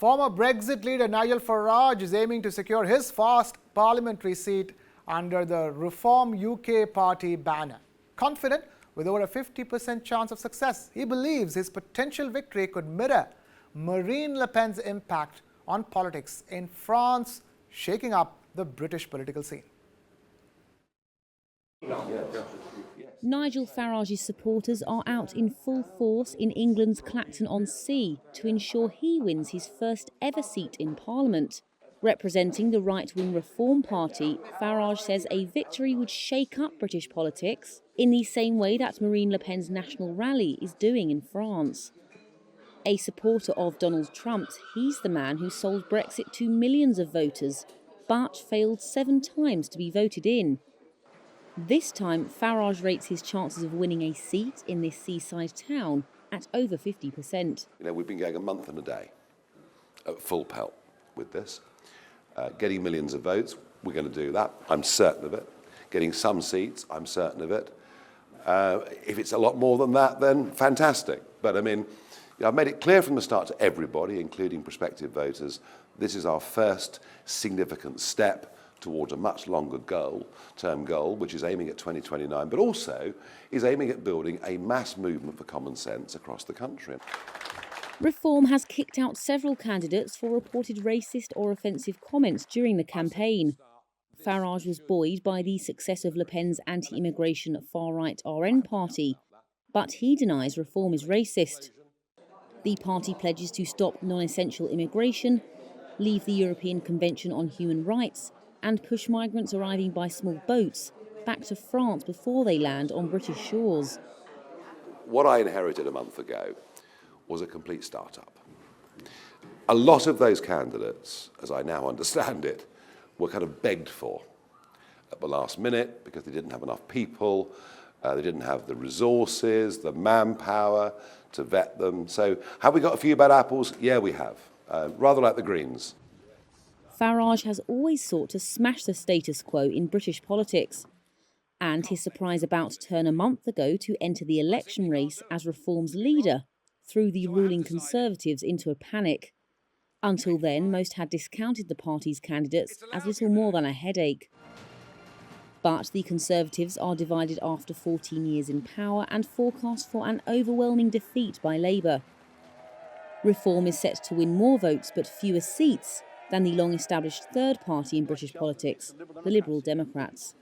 Former Brexit leader Nigel Farage is aiming to secure his first parliamentary seat under the Reform U.K. party banner. Confident with over a 50% chance of success, he believes his potential victory could mirror Marine Le Pen's impact on politics in France, shaking up the British political scene. Nigel Farage's supporters are out in full force in England's Clacton-on-Sea to ensure he wins his first ever seat in Parliament. Representing the right-wing Reform Party, Farage says a victory would shake up British politics in the same way that Marine Le Pen's National Rally is doing in France. A supporter of Donald Trump's, he's the man who sold Brexit to millions of voters, but failed 7 times to be voted in. This time, Farage rates his chances of winning a seat in this seaside town at over 50%. We've been going a month and a day at full pelt with this. Getting millions of votes, we're going to do that. I'm certain of it. Getting some seats, I'm certain of it. If it's a lot more than that, then fantastic. But I've made it clear from the start to everybody, including prospective voters, this is our first significant step towards a much longer term goal, which is aiming at 2029, but also is aiming at building a mass movement for common sense across the country. Reform has kicked out several candidates for reported racist or offensive comments during the campaign. Farage was buoyed by the success of Le Pen's anti-immigration far-right RN party, but he denies Reform is racist. The party pledges to stop non-essential immigration, leave the European Convention on Human Rights, and push migrants arriving by small boats back to France before they land on British shores. What I inherited a month ago was a complete start-up. A lot of those candidates, as I now understand it, were kind of begged for at the last minute because they didn't have enough people, they didn't have the resources, the manpower to vet them. So have we got a few bad apples? Yeah, we have, rather like the Greens. Farage has always sought to smash the status quo in British politics, and his surprise about to turn a month ago to enter the election race as Reform's leader threw the ruling Conservatives into a panic. Until then, most had discounted the party's candidates as little more than a headache. But the Conservatives are divided after 14 years in power and forecast for an overwhelming defeat by Labour. Reform is set to win more votes but fewer seats than the long-established third party in British politics, the Liberal Democrats.